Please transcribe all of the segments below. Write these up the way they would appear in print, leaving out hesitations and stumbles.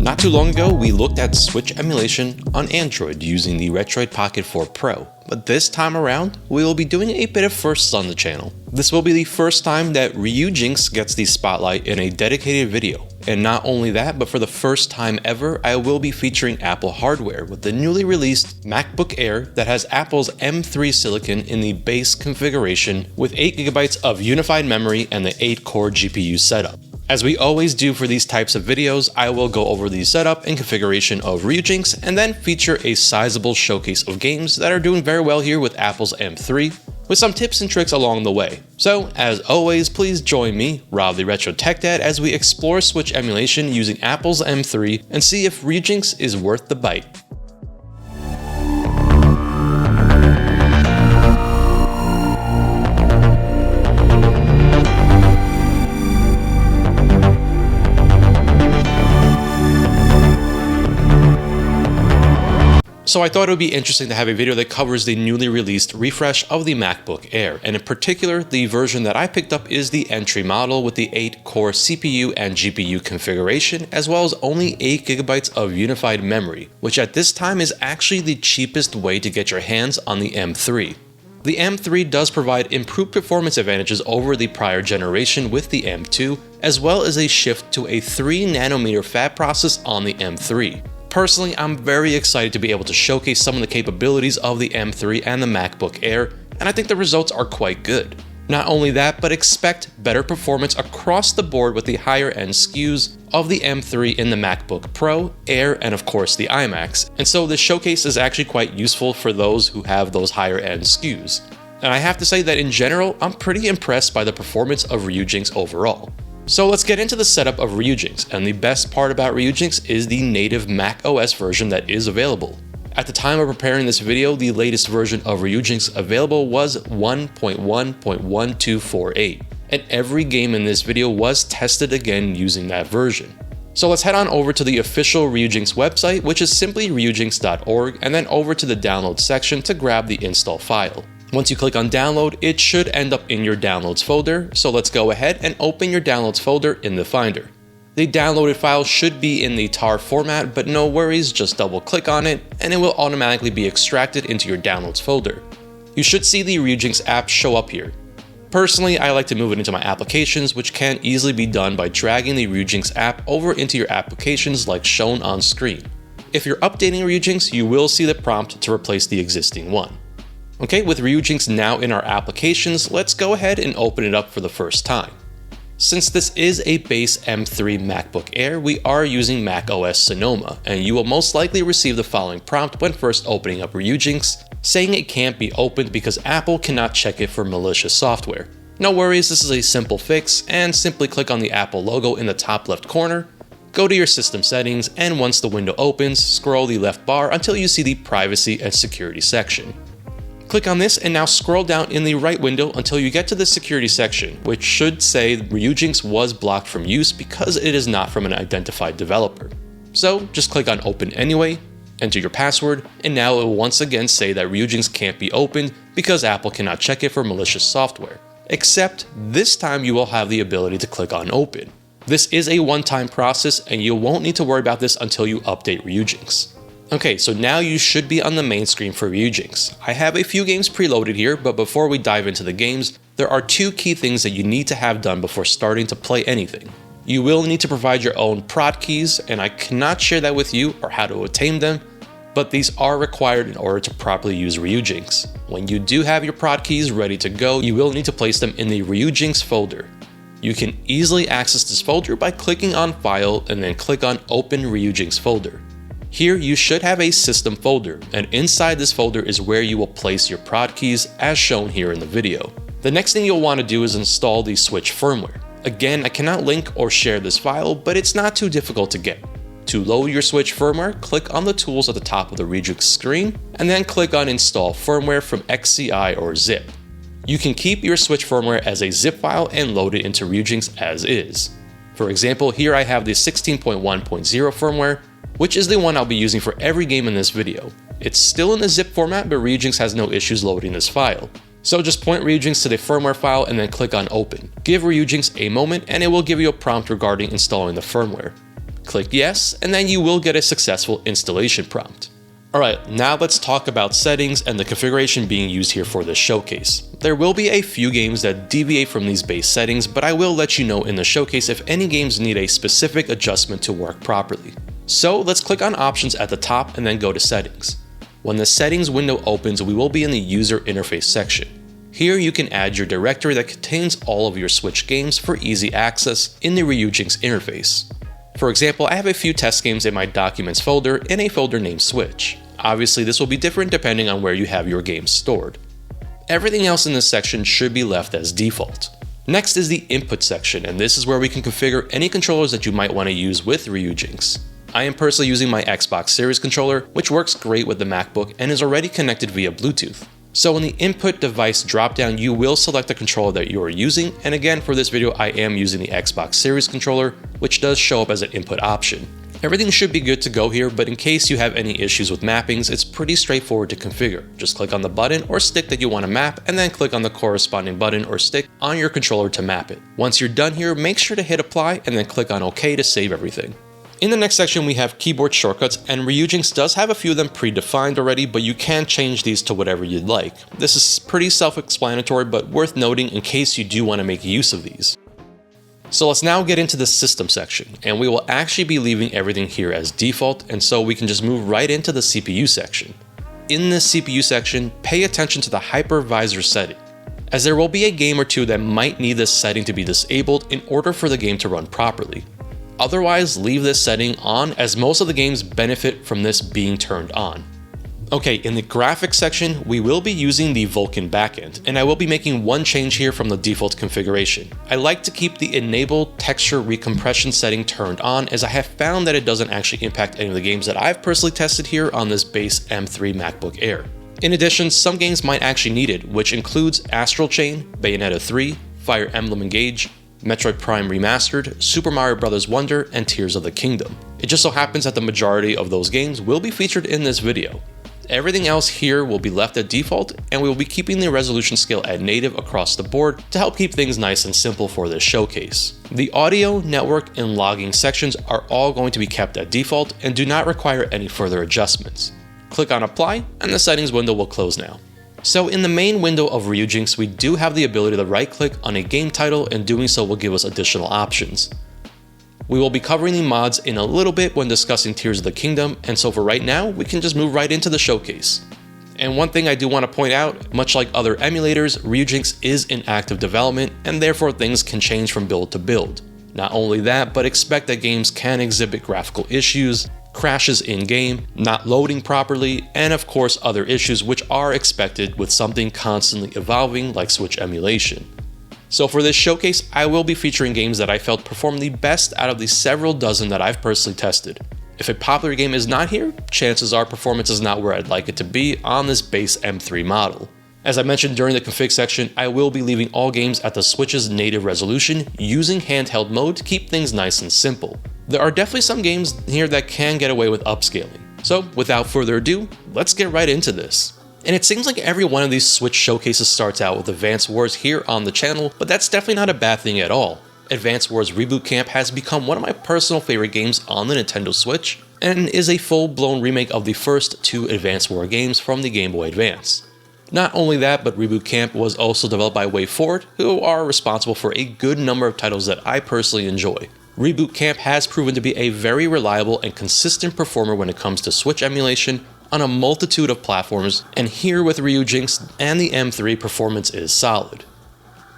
Not too long ago, we looked at Switch emulation on Android using the Metroid Pocket 4 Pro, but this time around, we will be doing a bit of firsts on the channel. This will be the first time that Ryujinx gets the spotlight in a dedicated video. And not only that, but for the first time ever, I will be featuring Apple hardware with the newly released Macbook Air that has Apple's M3 silicon in the base configuration with 8GB of unified memory and the 8-core GPU setup. As we always do for these types of videos, I will go over the setup and configuration of Ryujinx and then feature a sizable showcase of games that are doing very well here with Apple's M3, with some tips and tricks along the way. So, as always, please join me, Rob the Retro Tech Dad, as we explore Switch emulation using Apple's M3 and see if Ryujinx is worth the bite. So I thought it would be interesting to have a video that covers the newly released refresh of the MacBook Air, and in particular, the version that I picked up is the entry model with the 8-core CPU and GPU configuration, as well as only 8GB of unified memory, which at this time is actually the cheapest way to get your hands on the M3. The M3 does provide improved performance advantages over the prior generation with the M2, as well as a shift to a 3nm fab process on the M3. Personally, I'm very excited to be able to showcase some of the capabilities of the M3 and the MacBook Air, and I think the results are quite good. Not only that, but expect better performance across the board with the higher end SKUs of the M3 in the MacBook Pro, Air, and of course the iMacs, and so this showcase is actually quite useful for those who have those higher end SKUs. And I have to say that in general, I'm pretty impressed by the performance of Ryujinx overall. So let's get into the setup of Ryujinx, and the best part about Ryujinx is the native Mac OS version that is available. At the time of preparing this video, the latest version of Ryujinx available was 1.1.1248, and every game in this video was tested again using that version. So let's head on over to the official Ryujinx website, which is simply ryujinx.org, and then over to the download section to grab the install file. Once you click on download, it should end up in your downloads folder, so let's go ahead and open your downloads folder in the Finder. The downloaded file should be in the tar format, but no worries, just double click on it and it will automatically be extracted into your downloads folder. You should see the Ryujinx app show up here. Personally, I like to move it into my applications, which can easily be done by dragging the Ryujinx app over into your applications like shown on screen. If you're updating Ryujinx, you will see the prompt to replace the existing one. Okay, with Ryujinx now in our applications, let's go ahead and open it up for the first time. Since this is a base M3 MacBook Air, we are using macOS Sonoma, and you will most likely receive the following prompt when first opening up Ryujinx, saying it can't be opened because Apple cannot check it for malicious software. No worries, this is a simple fix, and simply click on the Apple logo in the top left corner, go to your system settings, and once the window opens, scroll the left bar until you see the privacy and security section. Click on this and now scroll down in the right window until you get to the security section, which should say Ryujinx was blocked from use because it is not from an identified developer. So just click on open anyway, enter your password, and now it will once again say that Ryujinx can't be opened because Apple cannot check it for malicious software. Except this time you will have the ability to click on open. This is a one-time process and you won't need to worry about this until you update Ryujinx. Okay, so now you should be on the main screen for Ryujinx. I have a few games preloaded here, but before we dive into the games, there are two key things that you need to have done before starting to play anything. You will need to provide your own prod keys, and I cannot share that with you or how to obtain them, but these are required in order to properly use Ryujinx. When you do have your prod keys ready to go, you will need to place them in the Ryujinx folder. You can easily access this folder by clicking on File and then click on Open Ryujinx folder. Here you should have a system folder, and inside this folder is where you will place your prod keys as shown here in the video. The next thing you'll want to do is install the Switch firmware. Again, I cannot link or share this file, but it's not too difficult to get. To load your Switch firmware, click on the tools at the top of the Ryujinx screen, and then click on Install Firmware from XCI or Zip. You can keep your Switch firmware as a zip file and load it into Ryujinx as is. For example, here I have the 16.1.0 firmware, which is the one I'll be using for every game in this video. It's still in the zip format, but Ryujinx has no issues loading this file. So just point Ryujinx to the firmware file and then click on Open. Give Ryujinx a moment and it will give you a prompt regarding installing the firmware. Click yes, and then you will get a successful installation prompt. Alright, now let's talk about settings and the configuration being used here for this showcase. There will be a few games that deviate from these base settings, but I will let you know in the showcase if any games need a specific adjustment to work properly. So let's click on options at the top and then go to settings. When the settings window opens, we will be in the user interface section. Here you can add your directory that contains all of your Switch games for easy access in the Ryujinx interface. For example, I have a few test games in my Documents folder in a folder named Switch. Obviously, this will be different depending on where you have your games stored. Everything else in this section should be left as default. Next is the Input section, and this is where we can configure any controllers that you might want to use with Ryujinx. I am personally using my Xbox Series controller, which works great with the MacBook and is already connected via Bluetooth. So in the Input Device dropdown, you will select the controller that you are using, and again for this video I am using the Xbox Series controller, which does show up as an input option. Everything should be good to go here, but in case you have any issues with mappings, it's pretty straightforward to configure. Just click on the button or stick that you want to map, and then click on the corresponding button or stick on your controller to map it. Once you're done here, make sure to hit apply and then click on OK to save everything. In the next section we have keyboard shortcuts, and Ryujinx does have a few of them predefined already, but you can change these to whatever you'd like. This is pretty self-explanatory, but worth noting in case you do want to make use of these. So let's now get into the system section, and we will actually be leaving everything here as default, and so we can just move right into the CPU section. In this CPU section, pay attention to the hypervisor setting, as there will be a game or two that might need this setting to be disabled in order for the game to run properly. Otherwise, leave this setting on, as most of the games benefit from this being turned on. Okay, in the graphics section, we will be using the Vulkan backend, and I will be making one change here from the default configuration. I like to keep the Enable Texture Recompression setting turned on, as I have found that it doesn't actually impact any of the games that I've personally tested here on this base M3 MacBook Air. In addition, some games might actually need it, which includes Astral Chain, Bayonetta 3, Fire Emblem Engage, Metroid Prime Remastered, Super Mario Bros. Wonder, and Tears of the Kingdom. It just so happens that the majority of those games will be featured in this video. Everything else here will be left at default, and we will be keeping the resolution scale at native across the board to help keep things nice and simple for this showcase. The audio, network, and logging sections are all going to be kept at default and do not require any further adjustments. Click on Apply, and the settings window will close now. So in the main window of Ryujinx, we do have the ability to right-click on a game title, and doing so will give us additional options. We will be covering the mods in a little bit when discussing Tears of the Kingdom, and so for right now, we can just move right into the showcase. And one thing I do want to point out, much like other emulators, Ryujinx is in active development, and therefore things can change from build to build. Not only that, but expect that games can exhibit graphical issues, crashes in-game, not loading properly, and of course other issues which are expected with something constantly evolving like Switch emulation. So for this showcase, I will be featuring games that I felt performed the best out of the several dozen that I've personally tested. If a popular game is not here, chances are performance is not where I'd like it to be on this base M3 model. As I mentioned during the config section, I will be leaving all games at the Switch's native resolution using handheld mode to keep things nice and simple. There are definitely some games here that can get away with upscaling. So without further ado, let's get right into this. And it seems like every one of these Switch showcases starts out with Advance Wars here on the channel, but that's definitely not a bad thing at all. Advance Wars Reboot Camp has become one of my personal favorite games on the Nintendo Switch, and is a full-blown remake of the first two Advance War games from the Game Boy Advance. Not only that, but Reboot Camp was also developed by WayForward, who are responsible for a good number of titles that I personally enjoy. Reboot Camp has proven to be a very reliable and consistent performer when it comes to Switch emulation on a multitude of platforms, and here with Ryujinx and the M3, performance is solid.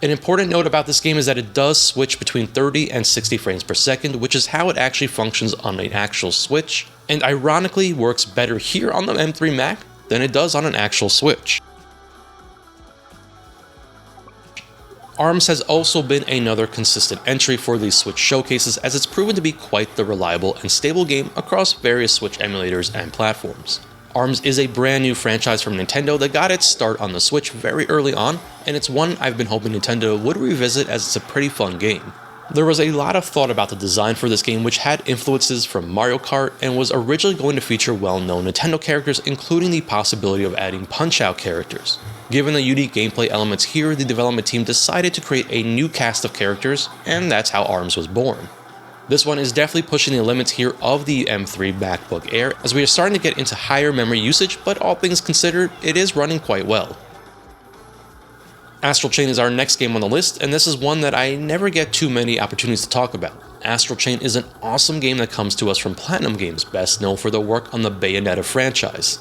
An important note about this game is that it does switch between 30 and 60 frames per second, which is how it actually functions on an actual Switch, and ironically works better here on the M3 Mac than it does on an actual Switch. ARMS has also been another consistent entry for these Switch showcases, as it's proven to be quite the reliable and stable game across various Switch emulators and platforms. ARMS is a brand new franchise from Nintendo that got its start on the Switch very early on, and it's one I've been hoping Nintendo would revisit, as it's a pretty fun game. There was a lot of thought about the design for this game, which had influences from Mario Kart and was originally going to feature well-known Nintendo characters, including the possibility of adding Punch-Out characters. Given the unique gameplay elements here, the development team decided to create a new cast of characters, and that's how ARMS was born. This one is definitely pushing the limits here of the M3 MacBook Air, as we are starting to get into higher memory usage, but all things considered, it is running quite well. Astral Chain is our next game on the list, and this is one that I never get too many opportunities to talk about. Astral Chain is an awesome game that comes to us from Platinum Games, best known for their work on the Bayonetta franchise.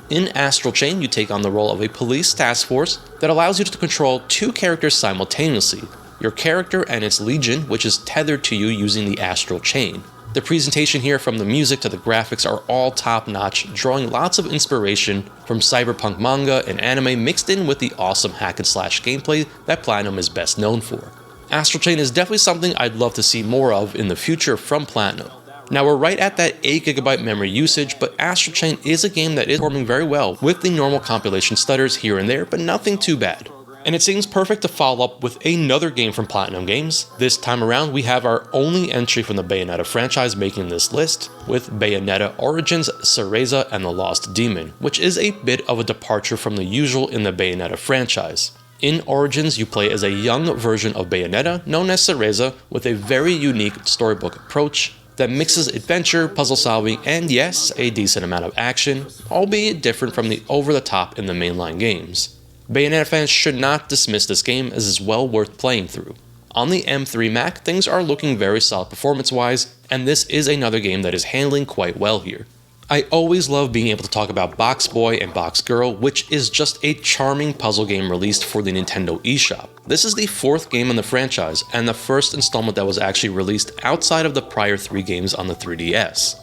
In Astral Chain, you take on the role of a police task force that allows you to control two characters simultaneously, your character and its legion, which is tethered to you using the Astral Chain. The presentation here, from the music to the graphics, are all top-notch, drawing lots of inspiration from cyberpunk manga and anime mixed in with the awesome hack-and-slash gameplay that Platinum is best known for. Astral Chain is definitely something I'd love to see more of in the future from Platinum. Now, we're right at that 8GB memory usage, but Astral Chain is a game that is performing very well with the normal compilation stutters here and there, but nothing too bad. And it seems perfect to follow up with another game from Platinum Games. This time around, we have our only entry from the Bayonetta franchise making this list, with Bayonetta Origins, Cereza, and the Lost Demon, which is a bit of a departure from the usual in the Bayonetta franchise. In Origins, you play as a young version of Bayonetta, known as Cereza, with a very unique storybook approach that mixes adventure, puzzle solving, and yes, a decent amount of action, albeit different from the over-the-top in the mainline games. Bayonetta fans should not dismiss this game, as it's well worth playing through. On the M3 Mac, things are looking very solid performance-wise, and this is another game that is handling quite well here. I always love being able to talk about Box Boy and Box Girl, which is just a charming puzzle game released for the Nintendo eShop. This is the fourth game in the franchise, and the first installment that was actually released outside of the prior 3 games on the 3DS.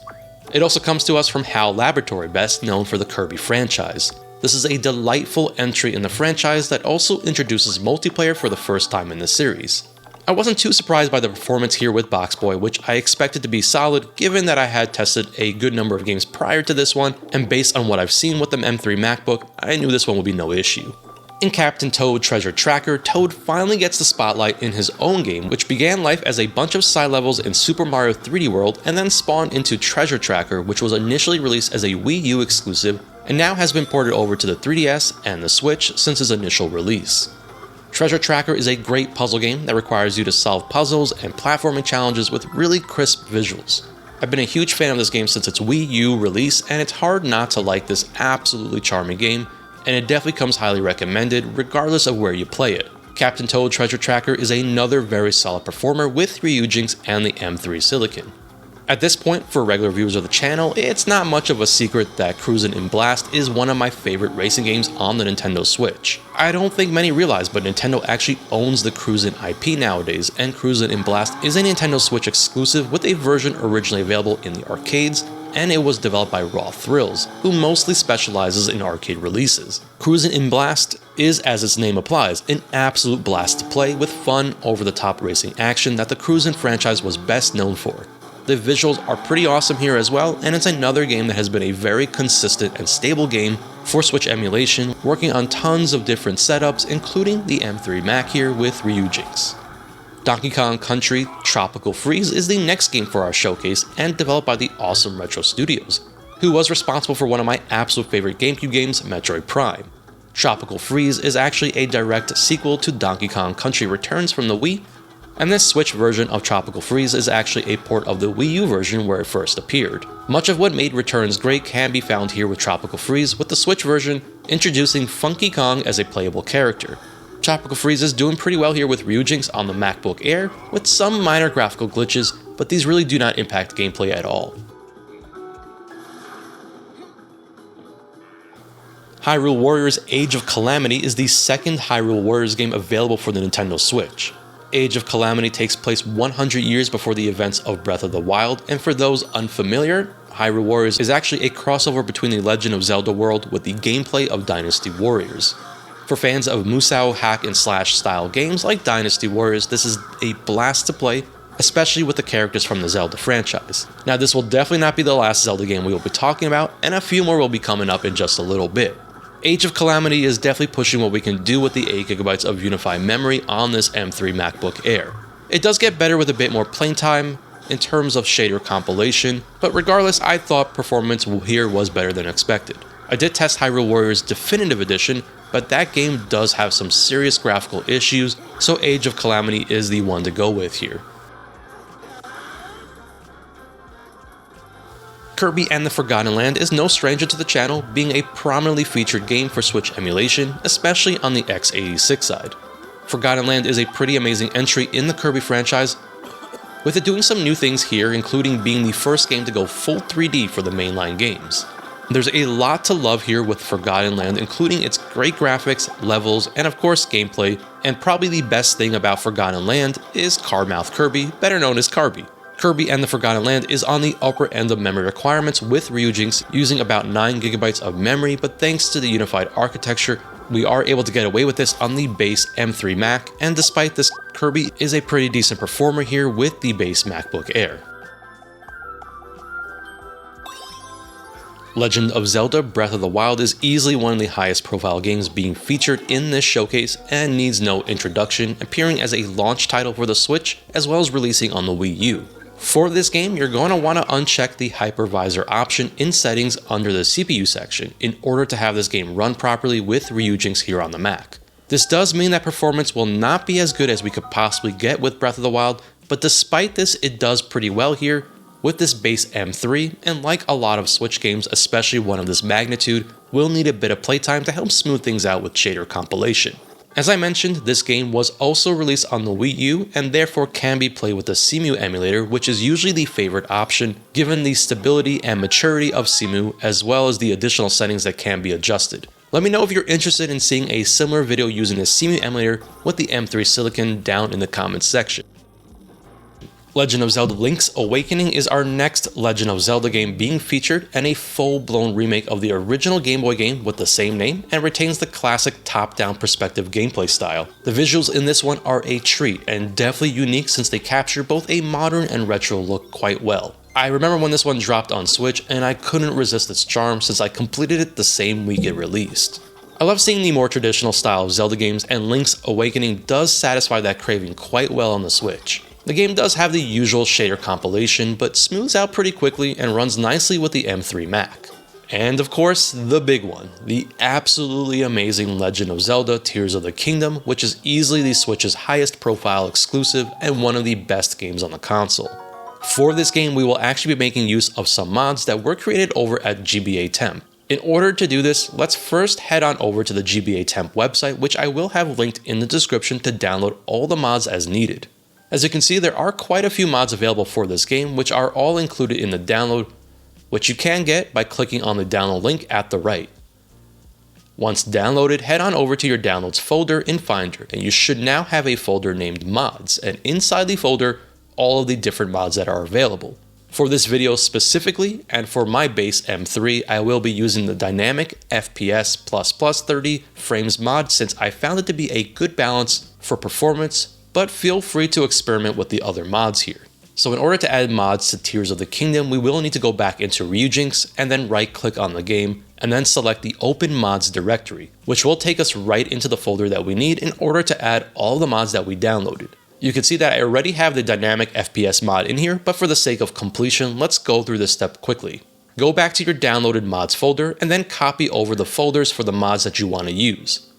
It also comes to us from HAL Laboratory, best known for the Kirby franchise. This is a delightful entry in the franchise that also introduces multiplayer for the first time in the series. I wasn't too surprised by the performance here with Box Boy, which I expected to be solid given that I had tested a good number of games prior to this one, and based on what I've seen with the M3 MacBook, I knew this one would be no issue. In Captain Toad Treasure Tracker, Toad finally gets the spotlight in his own game, which began life as a bunch of side levels in Super Mario 3D World and then spawned into Treasure Tracker, which was initially released as a Wii U exclusive and now has been ported over to the 3DS and the Switch since its initial release. Treasure Tracker is a great puzzle game that requires you to solve puzzles and platforming challenges with really crisp visuals. I've been a huge fan of this game since its Wii U release, and it's hard not to like this absolutely charming game, and it definitely comes highly recommended regardless of where you play it. Captain Toad Treasure Tracker is another very solid performer with Ryujinx and the M3 Silicon. At this point, for regular viewers of the channel, it's not much of a secret that Cruis'n in Blast is one of my favorite racing games on the Nintendo Switch. I don't think many realize, but Nintendo actually owns the Cruis'n IP nowadays, and Cruis'n in Blast is a Nintendo Switch exclusive with a version originally available in the arcades, and it was developed by Raw Thrills, who mostly specializes in arcade releases. Cruis'n in Blast is, as its name implies, an absolute blast to play with fun, over-the-top racing action that the Cruis'n franchise was best known for. The visuals are pretty awesome here as well, and it's another game that has been a very consistent and stable game for Switch emulation, working on tons of different setups, including the M3 Mac here with Ryujinx. Donkey Kong Country Tropical Freeze is the next game for our showcase, and developed by the awesome Retro Studios, who was responsible for one of my absolute favorite GameCube games, Metroid Prime. Tropical Freeze is actually a direct sequel to Donkey Kong Country Returns from the Wii, and this Switch version of Tropical Freeze is actually a port of the Wii U version where it first appeared. Much of what made Returns great can be found here with Tropical Freeze, with the Switch version introducing Funky Kong as a playable character. Tropical Freeze is doing pretty well here with Ryujinx on the MacBook Air, with some minor graphical glitches, but these really do not impact gameplay at all. Hyrule Warriors Age of Calamity is the second Hyrule Warriors game available for the Nintendo Switch. Age of Calamity takes place 100 years before the events of Breath of the Wild, and for those unfamiliar, Hyrule Warriors is actually a crossover between the Legend of Zelda world with the gameplay of Dynasty Warriors. For fans of Musou hack and slash style games like Dynasty Warriors, this is a blast to play, especially with the characters from the Zelda franchise. Now, this will definitely not be the last Zelda game we will be talking about, and a few more will be coming up in just a little bit. Age of Calamity is definitely pushing what we can do with the 8GB of unified memory on this M3 MacBook Air. It does get better with a bit more playtime in terms of shader compilation, but regardless, I thought performance here was better than expected. I did test Hyrule Warriors Definitive Edition, but that game does have some serious graphical issues, so Age of Calamity is the one to go with here. Kirby and the Forgotten Land is no stranger to the channel, being a prominently featured game for Switch emulation, especially on the x86 side. Forgotten Land is a pretty amazing entry in the Kirby franchise, with it doing some new things here, including being the first game to go full 3D for the mainline games. There's a lot to love here with Forgotten Land, including its great graphics, levels, and of course gameplay, and probably the best thing about Forgotten Land is Cardmouth Kirby, better known as Kirby. Kirby and the Forgotten Land is on the upper end of memory requirements with Ryujinx using about 9GB of memory, but thanks to the unified architecture, we are able to get away with this on the base M3 Mac, and despite this, Kirby is a pretty decent performer here with the base MacBook Air. Legend of Zelda Breath of the Wild is easily one of the highest profile games being featured in this showcase and needs no introduction, appearing as a launch title for the Switch as well as releasing on the Wii U. For this game, you're going to want to uncheck the hypervisor option in settings under the CPU section in order to have this game run properly with Ryujinx here on the Mac. This does mean that performance will not be as good as we could possibly get with Breath of the Wild, but despite this, it does pretty well here with this base M3, and like a lot of Switch games, especially one of this magnitude, will need a bit of playtime to help smooth things out with shader compilation. As I mentioned, this game was also released on the Wii U and therefore can be played with the Cemu emulator, which is usually the favorite option given the stability and maturity of Cemu as well as the additional settings that can be adjusted. Let me know if you're interested in seeing a similar video using the Cemu emulator with the M3 Silicon down in the comments section. Legend of Zelda Link's Awakening is our next Legend of Zelda game being featured, and a full-blown remake of the original Game Boy game with the same name, and retains the classic top-down perspective gameplay style. The visuals in this one are a treat, and definitely unique since they capture both a modern and retro look quite well. I remember when this one dropped on Switch, and I couldn't resist its charm since I completed it the same week it released. I love seeing the more traditional style of Zelda games, and Link's Awakening does satisfy that craving quite well on the Switch. The game does have the usual shader compilation, but smooths out pretty quickly and runs nicely with the M3 Mac. And of course, the big one, the absolutely amazing Legend of Zelda Tears of the Kingdom, which is easily the Switch's highest profile exclusive and one of the best games on the console. For this game, we will actually be making use of some mods that were created over at GBATemp. In order to do this, let's first head on over to the GBATemp website, which I will have linked in the description to download all the mods as needed. As you can see, there are quite a few mods available for this game, which are all included in the download, which you can get by clicking on the download link at the right. Once downloaded, head on over to your downloads folder in Finder, and you should now have a folder named Mods, and inside the folder, all of the different mods that are available. For this video specifically, and for my base M3, I will be using the DynamicFPS++ 30 frames mod since I found it to be a good balance for performance, but feel free to experiment with the other mods here. So in order to add mods to Tears of the Kingdom, we will need to go back into Ryujinx and then right click on the game and then select the Open Mods directory, which will take us right into the folder that we need in order to add all the mods that we downloaded. You can see that I already have the DynamicFPS mod in here, but for the sake of completion, let's go through this step quickly. Go back to your downloaded mods folder and then copy over the folders for the mods that you want to use.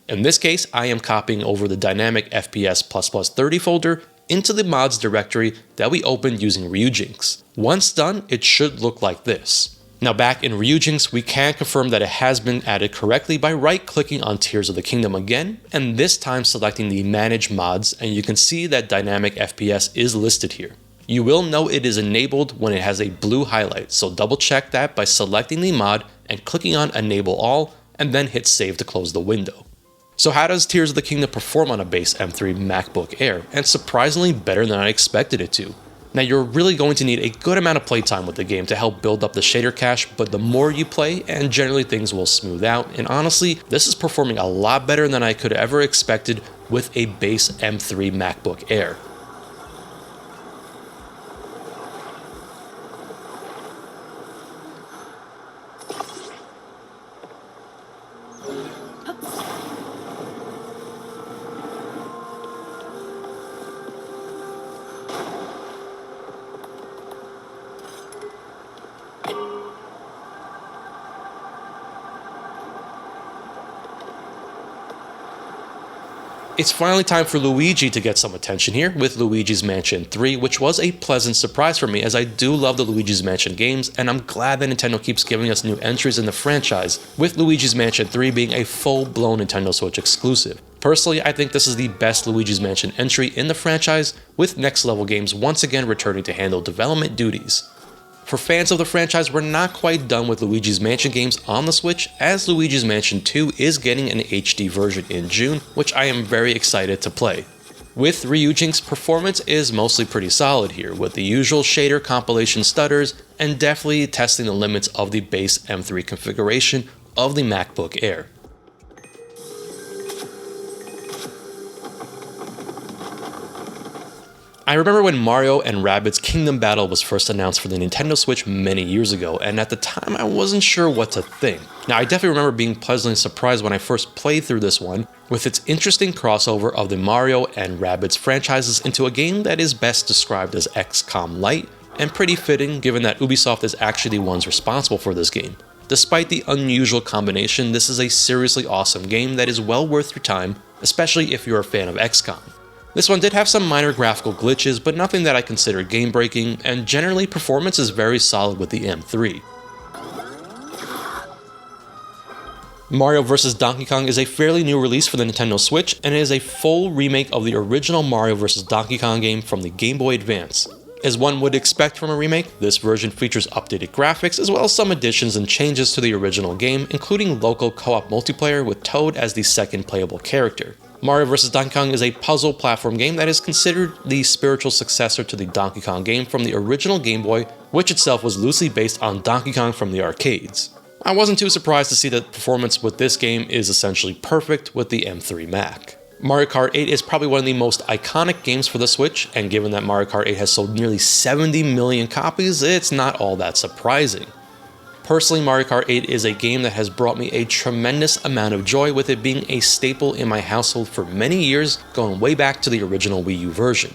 In this case, I am copying over the DynamicFPS++ 30 folder into the mods directory that we opened using Ryujinx. Once done, it should look like this. Now back in Ryujinx, we can confirm that it has been added correctly by right-clicking on Tears of the Kingdom again, and this time selecting the Manage Mods, and you can see that DynamicFPS is listed here. You will know it is enabled when it has a blue highlight, so double check that by selecting the mod and clicking on Enable All, and then hit Save to close the window. So how does Tears of the Kingdom perform on a base M3 MacBook Air? And surprisingly better than I expected it to. Now you're really going to need a good amount of playtime with the game to help build up the shader cache, but the more you play, and generally things will smooth out, and honestly, this is performing a lot better than I could have ever expected with a base M3 MacBook Air. It's finally time for Luigi to get some attention here with Luigi's Mansion 3, which was a pleasant surprise for me as I do love the Luigi's Mansion games, and I'm glad that Nintendo keeps giving us new entries in the franchise, with Luigi's Mansion 3 being a full-blown Nintendo Switch exclusive. Personally, I think this is the best Luigi's Mansion entry in the franchise, with Next Level Games once again returning to handle development duties. For fans of the franchise, we're not quite done with Luigi's Mansion games on the Switch, as Luigi's Mansion 2 is getting an HD version in June, which I am very excited to play. With Ryujinx, performance is mostly pretty solid here, with the usual shader compilation stutters, and definitely testing the limits of the base M3 configuration of the MacBook Air. I remember when Mario and Rabbids Kingdom Battle was first announced for the Nintendo Switch many years ago, and at the time I wasn't sure what to think. Now I definitely remember being pleasantly surprised when I first played through this one, with its interesting crossover of the Mario and Rabbids franchises into a game that is best described as XCOM Lite, and pretty fitting given that Ubisoft is actually the ones responsible for this game. Despite the unusual combination, this is a seriously awesome game that is well worth your time, especially if you're a fan of XCOM. This one did have some minor graphical glitches, but nothing that I consider game-breaking, and generally performance is very solid with the M3. Mario vs. Donkey Kong is a fairly new release for the Nintendo Switch, and it is a full remake of the original Mario vs. Donkey Kong game from the Game Boy Advance. As one would expect from a remake, this version features updated graphics as well as some additions and changes to the original game, including local co-op multiplayer with Toad as the second playable character. Mario vs. Donkey Kong is a puzzle platform game that is considered the spiritual successor to the Donkey Kong game from the original Game Boy, which itself was loosely based on Donkey Kong from the arcades. I wasn't too surprised to see that performance with this game is essentially perfect with the M3 Mac. Mario Kart 8 is probably one of the most iconic games for the Switch, and given that Mario Kart 8 has sold nearly 70 million copies, it's not all that surprising. Personally, Mario Kart 8 is a game that has brought me a tremendous amount of joy, with it being a staple in my household for many years, going way back to the original Wii U version.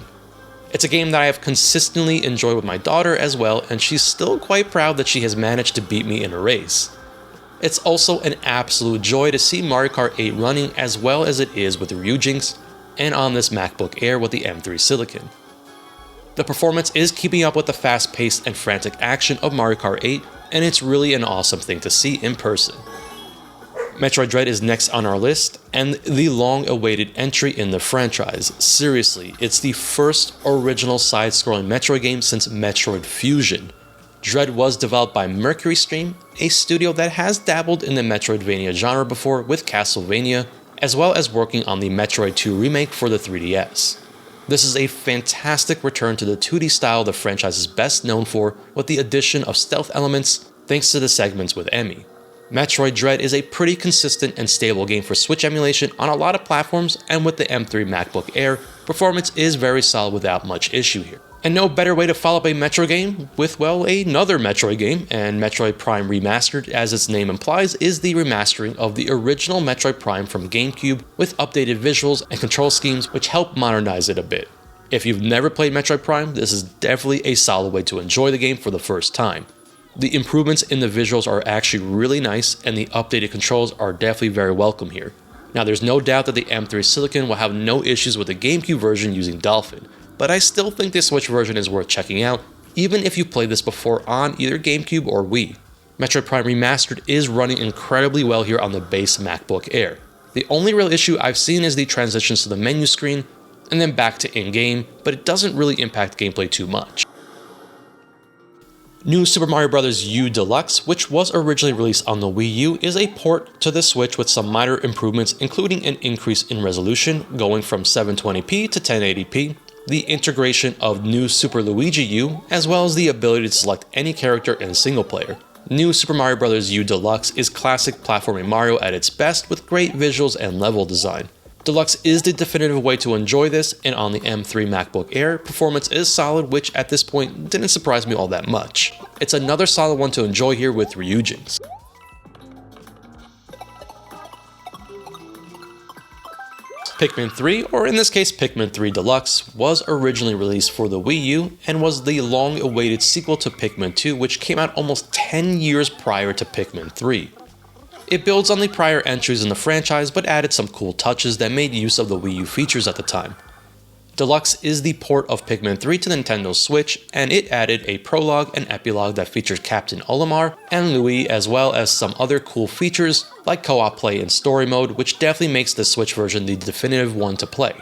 It's a game that I have consistently enjoyed with my daughter as well, and she's still quite proud that she has managed to beat me in a race. It's also an absolute joy to see Mario Kart 8 running as well as it is with Ryujinx and on this MacBook Air with the M3 Silicon. The performance is keeping up with the fast-paced and frantic action of Mario Kart 8, and it's really an awesome thing to see in person. Metroid Dread is next on our list, and the long-awaited entry in the franchise. Seriously, it's the first original side-scrolling Metroid game since Metroid Fusion. Dread was developed by Mercury Stream, a studio that has dabbled in the Metroidvania genre before with Castlevania, as well as working on the Metroid 2 remake for the 3DS. This is a fantastic return to the 2D style the franchise is best known for, with the addition of stealth elements thanks to the segments with Emmy. Metroid Dread is a pretty consistent and stable game for Switch emulation on a lot of platforms, and with the M3 MacBook Air, performance is very solid without much issue here. And no better way to follow up a Metroid game with, well, another Metroid game, and Metroid Prime Remastered, as its name implies, is the remastering of the original Metroid Prime from GameCube with updated visuals and control schemes which help modernize it a bit. If you've never played Metroid Prime, this is definitely a solid way to enjoy the game for the first time. The improvements in the visuals are actually really nice, and the updated controls are definitely very welcome here. Now, there's no doubt that the M3 Silicon will have no issues with the GameCube version using Dolphin, but I still think the Switch version is worth checking out, even if you played this before on either GameCube or Wii. Metroid Prime Remastered is running incredibly well here on the base MacBook Air. The only real issue I've seen is the transitions to the menu screen, and then back to in-game, but it doesn't really impact gameplay too much. New Super Mario Bros. U Deluxe, which was originally released on the Wii U, is a port to the Switch with some minor improvements, including an increase in resolution, going from 720p to 1080p, the integration of new Super Luigi U, as well as the ability to select any character in single player. New Super Mario Bros. U Deluxe is classic platforming Mario at its best, with great visuals and level design. Deluxe is the definitive way to enjoy this, and on the M3 MacBook Air, performance is solid, which at this point didn't surprise me all that much. It's another solid one to enjoy here with Ryujinx. Pikmin 3, or in this case Pikmin 3 Deluxe, was originally released for the Wii U and was the long-awaited sequel to Pikmin 2, which came out almost 10 years prior to Pikmin 3. It builds on the prior entries in the franchise but added some cool touches that made use of the Wii U features at the time. Deluxe is the port of Pikmin 3 to Nintendo Switch, and it added a prologue and epilogue that features Captain Olimar and Louis, as well as some other cool features like co-op play in story mode, which definitely makes the Switch version the definitive one to play.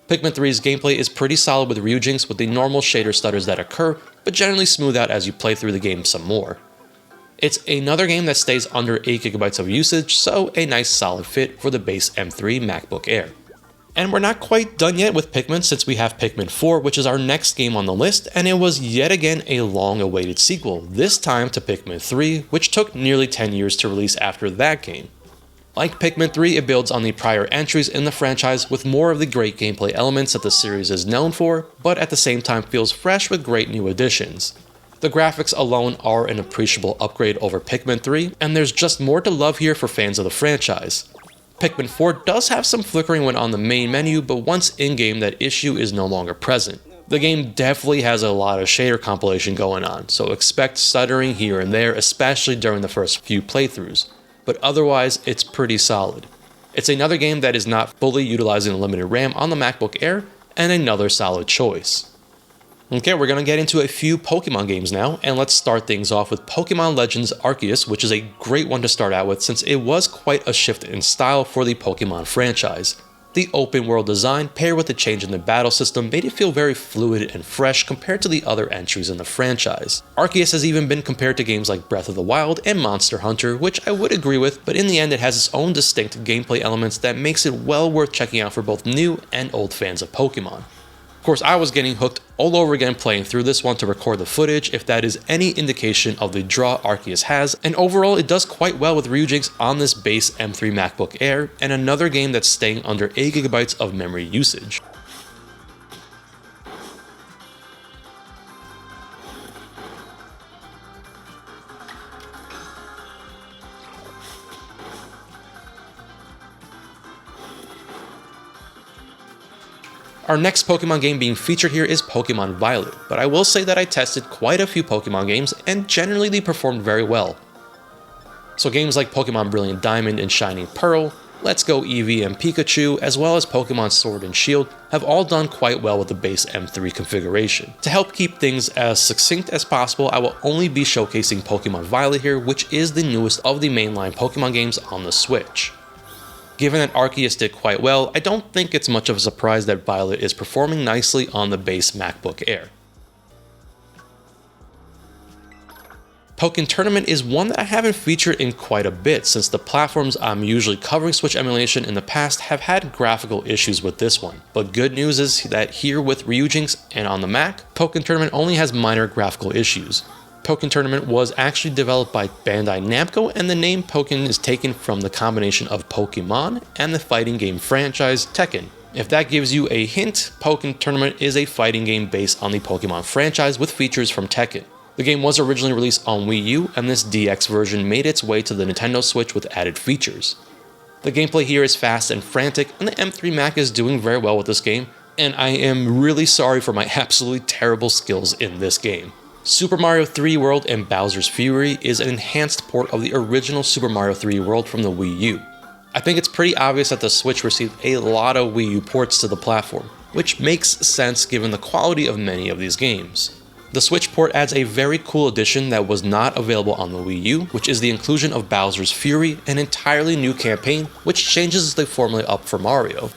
Pikmin 3's gameplay is pretty solid with Ryujinx, with the normal shader stutters that occur, but generally smooth out as you play through the game some more. It's another game that stays under 8GB of usage, so a nice solid fit for the base M3 MacBook Air. And we're not quite done yet with Pikmin, since we have Pikmin 4, which is our next game on the list, and it was yet again a long-awaited sequel, this time to Pikmin 3, which took nearly 10 years to release after that game. Like Pikmin 3, it builds on the prior entries in the franchise with more of the great gameplay elements that the series is known for, but at the same time feels fresh with great new additions. The graphics alone are an appreciable upgrade over Pikmin 3, and there's just more to love here for fans of the franchise. Pikmin 4 does have some flickering when on the main menu, but once in-game that issue is no longer present. The game definitely has a lot of shader compilation going on, so expect stuttering here and there, especially during the first few playthroughs, but otherwise it's pretty solid. It's another game that is not fully utilizing the limited RAM on the MacBook Air, and another solid choice. Okay, we're going to get into a few Pokemon games now, and let's start things off with Pokemon Legends Arceus, which is a great one to start out with since it was quite a shift in style for the Pokemon franchise. The open world design paired with the change in the battle system made it feel very fluid and fresh compared to the other entries in the franchise. Arceus has even been compared to games like Breath of the Wild and Monster Hunter, which I would agree with, but in the end it has its own distinct gameplay elements that makes it well worth checking out for both new and old fans of Pokemon. Of course, I was getting hooked all over again playing through this one to record the footage, if that is any indication of the draw Arceus has, and overall it does quite well with Ryujinx on this base M3 MacBook Air, and another game that's staying under 8GB of memory usage. Our next Pokemon game being featured here is Pokemon Violet, but I will say that I tested quite a few Pokemon games and generally they performed very well. So games like Pokemon Brilliant Diamond and Shining Pearl, Let's Go Eevee and Pikachu, as well as Pokemon Sword and Shield have all done quite well with the base M3 configuration. To help keep things as succinct as possible, I will only be showcasing Pokemon Violet here, which is the newest of the mainline Pokemon games on the Switch. Given that Arceus did quite well, I don't think it's much of a surprise that Violet is performing nicely on the base MacBook Air. Pokken Tournament is one that I haven't featured in quite a bit, since the platforms I'm usually covering Switch emulation in the past have had graphical issues with this one. But good news is that here with Ryujinx and on the Mac, Pokken Tournament only has minor graphical issues. Pokken Tournament was actually developed by Bandai Namco, and the name Pokken is taken from the combination of Pokemon and the fighting game franchise Tekken. If that gives you a hint, Pokken Tournament is a fighting game based on the Pokemon franchise with features from Tekken. The game was originally released on Wii U, and this DX version made its way to the Nintendo Switch with added features. The gameplay here is fast and frantic, and the M3 Mac is doing very well with this game, and I am really sorry for my absolutely terrible skills in this game. Super Mario 3 World and Bowser's Fury is an enhanced port of the original Super Mario 3 World from the Wii U. I think it's pretty obvious that the Switch received a lot of Wii U ports to the platform, which makes sense given the quality of many of these games. The Switch port adds a very cool addition that was not available on the Wii U, which is the inclusion of Bowser's Fury, an entirely new campaign which changes the formula up for Mario.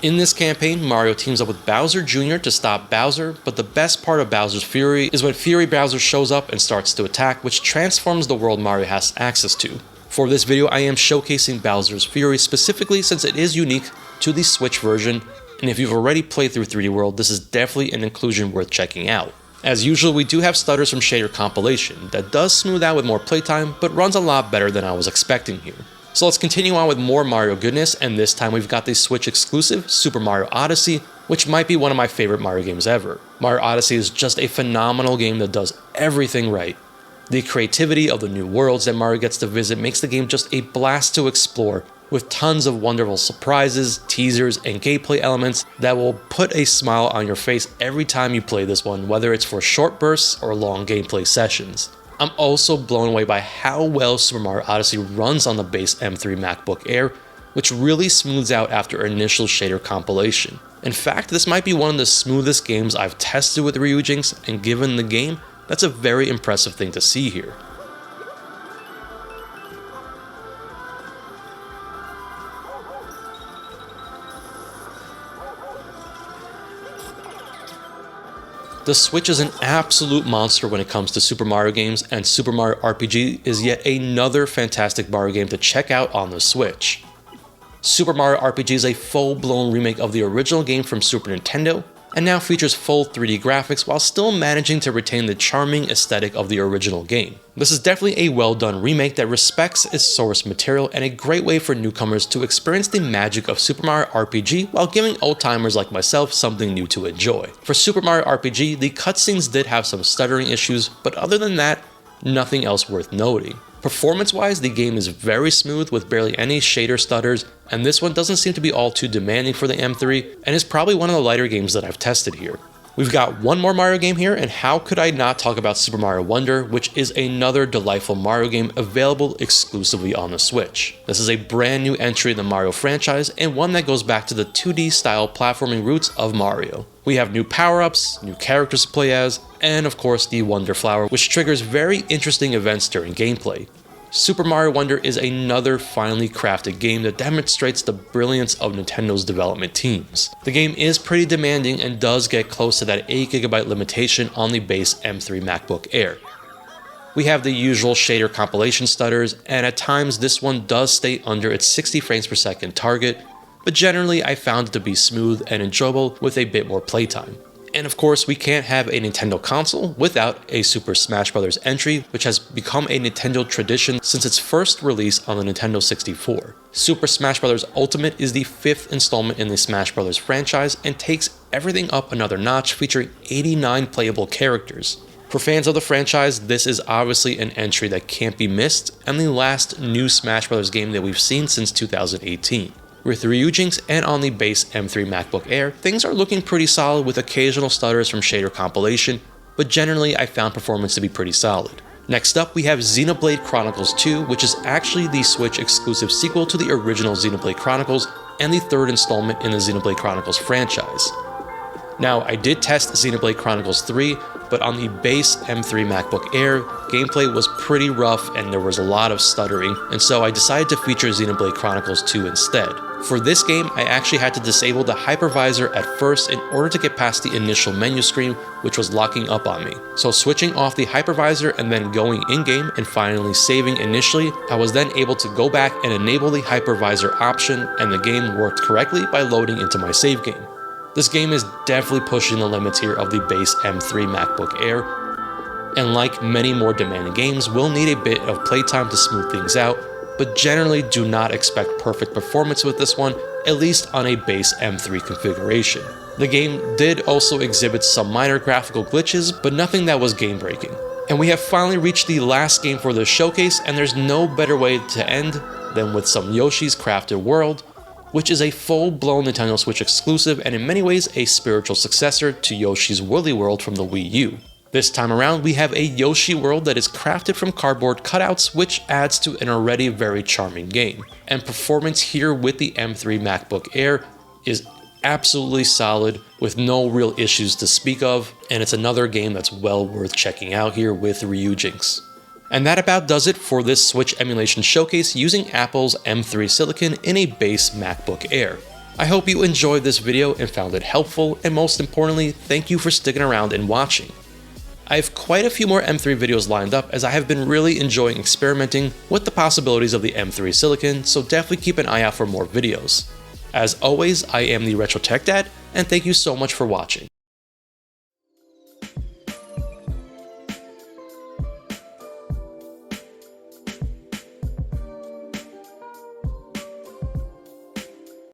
In this campaign, Mario teams up with Bowser Jr. to stop Bowser, but the best part of Bowser's Fury is when Fury Bowser shows up and starts to attack, which transforms the world Mario has access to. For this video, I am showcasing Bowser's Fury specifically since it is unique to the Switch version, and if you've already played through 3D World, this is definitely an inclusion worth checking out. As usual, we do have stutters from shader compilation that does smooth out with more playtime, but runs a lot better than I was expecting here. So let's continue on with more Mario goodness, and this time we've got the Switch exclusive Super Mario Odyssey, which might be one of my favorite Mario games ever. Mario Odyssey is just a phenomenal game that does everything right. The creativity of the new worlds that Mario gets to visit makes the game just a blast to explore, with tons of wonderful surprises, teasers, and gameplay elements that will put a smile on your face every time you play this one, whether it's for short bursts or long gameplay sessions. I'm also blown away by how well Super Mario Odyssey runs on the base M3 MacBook Air, which really smooths out after initial shader compilation. In fact, this might be one of the smoothest games I've tested with Ryujinx, and given the game, that's a very impressive thing to see here. The Switch is an absolute monster when it comes to Super Mario games, and Super Mario RPG is yet another fantastic Mario game to check out on the Switch. Super Mario RPG is a full-blown remake of the original game from Super Nintendo, and now features full 3D graphics while still managing to retain the charming aesthetic of the original game. This is definitely a well-done remake that respects its source material and a great way for newcomers to experience the magic of Super Mario RPG while giving old-timers like myself something new to enjoy. For Super Mario RPG, the cutscenes did have some stuttering issues, but other than that, nothing else worth noting. Performance-wise, the game is very smooth with barely any shader stutters, and this one doesn't seem to be all too demanding for the M3, and is probably one of the lighter games that I've tested here. We've got one more Mario game here, and how could I not talk about Super Mario Wonder, which is another delightful Mario game available exclusively on the Switch. This is a brand new entry in the Mario franchise, and one that goes back to the 2D style platforming roots of Mario. We have new power-ups, new characters to play as, and of course the Wonder Flower, which triggers very interesting events during gameplay. Super Mario Wonder is another finely crafted game that demonstrates the brilliance of Nintendo's development teams. The game is pretty demanding and does get close to that 8GB limitation on the base M3 MacBook Air. We have the usual shader compilation stutters, and at times this one does stay under its 60 frames per second target, but generally I found it to be smooth and enjoyable with a bit more playtime. And of course, we can't have a Nintendo console without a Super Smash Bros. Entry, which has become a Nintendo tradition since its first release on the Nintendo 64. Super Smash Bros. Ultimate is the 5th installment in the Smash Bros. Franchise and takes everything up another notch, featuring 89 playable characters. For fans of the franchise, this is obviously an entry that can't be missed, and the last new Smash Bros. Game that we've seen since 2018. With Ryujinx and on the base M3 MacBook Air, things are looking pretty solid with occasional stutters from shader compilation, but generally I found performance to be pretty solid. Next up, we have Xenoblade Chronicles 2, which is actually the Switch exclusive sequel to the original Xenoblade Chronicles and the 3rd installment in the Xenoblade Chronicles franchise. Now, I did test Xenoblade Chronicles 3, but on the base M3 MacBook Air, gameplay was pretty rough and there was a lot of stuttering, and so I decided to feature Xenoblade Chronicles 2 instead. For this game, I actually had to disable the hypervisor at first in order to get past the initial menu screen, which was locking up on me. So switching off the hypervisor and then going in-game and finally saving initially, I was then able to go back and enable the hypervisor option, and the game worked correctly by loading into my save game. This game is definitely pushing the limits here of the base M3 MacBook Air, and like many more demanding games, will need a bit of playtime to smooth things out, but generally do not expect perfect performance with this one, at least on a base M3 configuration. The game did also exhibit some minor graphical glitches, but nothing that was game-breaking. And we have finally reached the last game for this showcase, and there's no better way to end than with some Yoshi's Crafted World, which is a full-blown Nintendo Switch exclusive and in many ways a spiritual successor to Yoshi's Woolly World from the Wii U. This time around, we have a Yoshi world that is crafted from cardboard cutouts, which adds to an already very charming game. And performance here with the M3 MacBook Air is absolutely solid, with no real issues to speak of, and it's another game that's well worth checking out here with Ryujinx. And that about does it for this Switch emulation showcase using Apple's M3 Silicon in a base MacBook Air. I hope you enjoyed this video and found it helpful, and most importantly, thank you for sticking around and watching. I have quite a few more M3 videos lined up, as I have been really enjoying experimenting with the possibilities of the M3 Silicon, so definitely keep an eye out for more videos. As always, I am the Retro Tech Dad, and thank you so much for watching.